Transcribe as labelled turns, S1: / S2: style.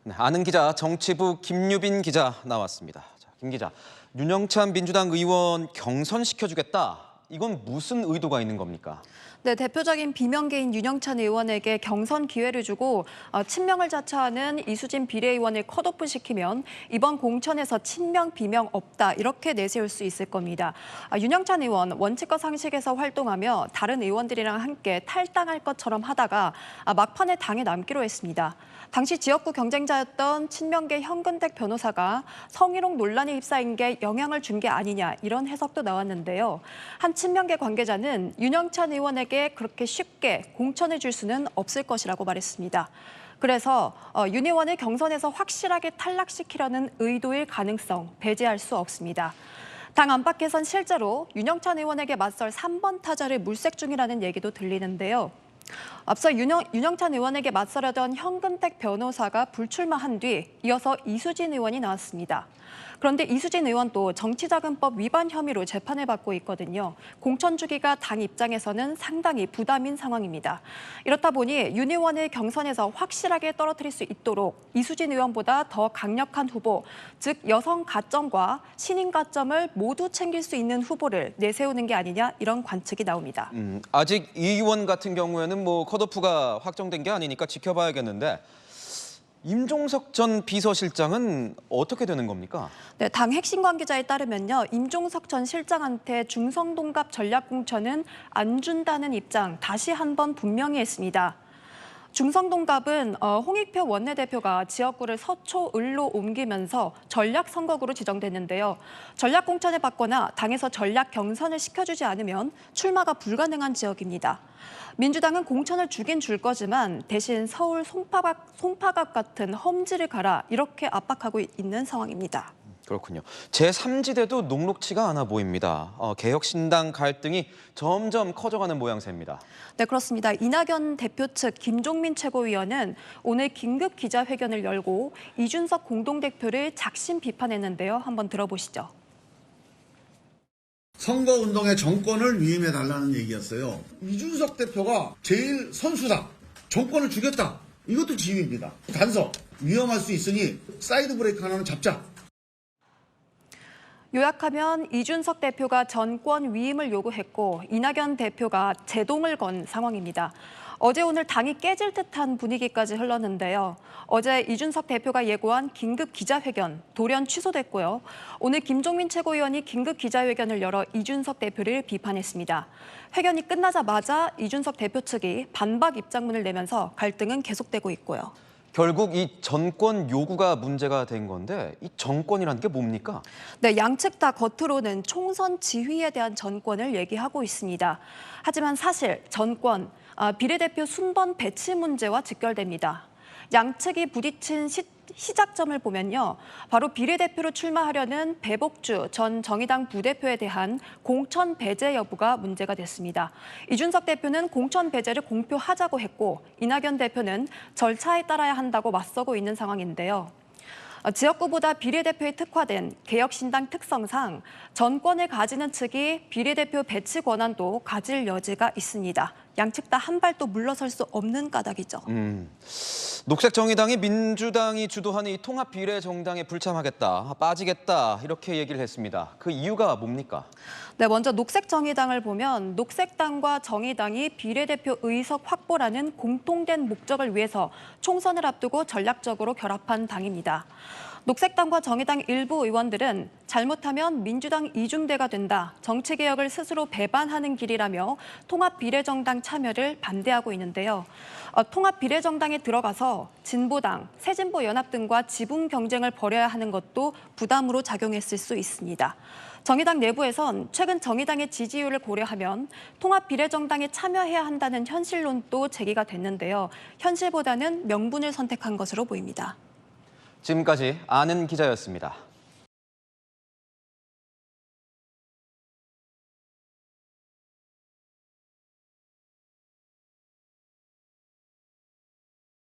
S1: 네, 아는 기자 정치부 김유빈 기자 나왔습니다. 자, 김 기자, 윤영찬 민주당 의원 경선시켜주겠다. 이건 무슨 의도가 있는 겁니까?
S2: 네, 대표적인 비명계인 윤영찬 의원에게 경선 기회를 주고 친명을 자처하는 이수진 비례의원을 컷오프시키면 이번 공천에서 친명, 비명 없다 이렇게 내세울 수 있을 겁니다. 윤영찬 의원 원칙과 상식에서 활동하며 다른 의원들이랑 함께 탈당할 것처럼 하다가 막판에 당에 남기로 했습니다. 당시 지역구 경쟁자였던 친명계 현근택 변호사가 성희롱 논란에 휩싸인 게 영향을 준 게 아니냐 이런 해석도 나왔는데요. 한 친명계 관계자는 윤영찬 의원에게 그렇게 쉽게 공천을 줄 수는 없을 것이라고 말했습니다. 그래서 윤 의원을 경선에서 확실하게 탈락시키려는 의도일 가능성 배제할 수 없습니다. 당 안팎에선 실제로 윤영찬 의원에게 맞설 3번 타자를 물색 중이라는 얘기도 들리는데요. 앞서 윤영찬 의원에게 맞서려던 현근택 변호사가 불출마한 뒤 이어서 이수진 의원이 나왔습니다. 그런데 이수진 의원도 정치자금법 위반 혐의로 재판을 받고 있거든요. 공천 주기가 당 입장에서는 상당히 부담인 상황입니다. 이렇다 보니 윤 의원을 경선에서 확실하게 떨어뜨릴 수 있도록 이수진 의원보다 더 강력한 후보, 즉 여성 가점과 신인 가점을 모두 챙길 수 있는 후보를 내세우는 게 아니냐 이런 관측이 나옵니다.
S1: 아직 이 의원 같은 경우에는 컷오프가 확정된 게 아니니까 지켜봐야겠는데 임종석 전 비서실장은 어떻게 되는 겁니까?
S2: 네, 당 핵심 관계자에 따르면요. 임종석 전 실장한테 중성동갑 전략공천은 안 준다는 입장 다시 한번 분명히 했습니다. 중성동갑은 홍익표 원내대표가 지역구를 서초, 을로 옮기면서 전략선거구로 지정됐는데요. 전략공천을 받거나 당에서 전략 경선을 시켜주지 않으면 출마가 불가능한 지역입니다. 민주당은 공천을 주긴 줄 거지만 대신 서울 송파갑 같은 험지를 가라 이렇게 압박하고 있는 상황입니다.
S1: 그렇군요. 제3지대도 녹록치가 않아 보입니다. 개혁신당 갈등이 점점 커져가는 모양새입니다.
S2: 네, 그렇습니다. 이낙연 대표 측 김종민 최고위원은 오늘 긴급 기자회견을 열고 이준석 공동대표를 작심 비판했는데요. 한번 들어보시죠.
S3: 선거운동의 정권을 위임해달라는 얘기였어요. 이준석 대표가 제일 선수다. 정권을 주겠다. 이것도 지휘입니다. 단서. 위험할 수 있으니 사이드 브레이크 하나는 잡자.
S2: 요약하면 이준석 대표가 정권 위임을 요구했고 이낙연 대표가 제동을 건 상황입니다. 어제 오늘 당이 깨질 듯한 분위기까지 흘렀는데요. 어제 이준석 대표가 예고한 긴급 기자회견 돌연 취소됐고요. 오늘 김종민 최고위원이 긴급 기자회견을 열어 이준석 대표를 비판했습니다. 회견이 끝나자마자 이준석 대표 측이 반박 입장문을 내면서 갈등은 계속되고 있고요.
S1: 결국 이 전권 요구가 문제가 된 건데 이 정권이라는 게 뭡니까?
S2: 네, 양측 다 겉으로는 총선 지휘에 대한 전권을 얘기하고 있습니다. 하지만 사실 전권, 비례대표 순번 배치 문제와 직결됩니다. 양측이 부딪힌 시작점을 보면요. 바로 비례대표로 출마하려는 배복주 전 정의당 부대표에 대한 공천 배제 여부가 문제가 됐습니다. 이준석 대표는 공천 배제를 공표하자고 했고 이낙연 대표는 절차에 따라야 한다고 맞서고 있는 상황인데요. 지역구보다 비례대표에 특화된 개혁신당 특성상 전권을 가지는 측이 비례대표 배치 권한도 가질 여지가 있습니다. 양측 다 한 발도 물러설 수 없는 까닭이죠.
S1: 녹색정의당이 민주당이 주도하는 이 통합비례정당에 불참하겠다, 빠지겠다 이렇게 얘기를 했습니다. 그 이유가 뭡니까?
S2: 네, 먼저 녹색정의당을 보면 녹색당과 정의당이 비례대표 의석 확보라는 공통된 목적을 위해서 총선을 앞두고 전략적으로 결합한 당입니다. 녹색당과 정의당 일부 의원들은 잘못하면 민주당 이중대가 된다, 정치개혁을 스스로 배반하는 길이라며 통합비례정당 참여를 반대하고 있는데요. 통합비례정당에 들어가서 진보당, 새진보연합 등과 지분 경쟁을 벌여야 하는 것도 부담으로 작용했을 수 있습니다. 정의당 내부에선 최근 정의당의 지지율을 고려하면 통합비례정당에 참여해야 한다는 현실론도 제기가 됐는데요. 현실보다는 명분을 선택한 것으로 보입니다.
S1: 지금까지 아는 기자였습니다.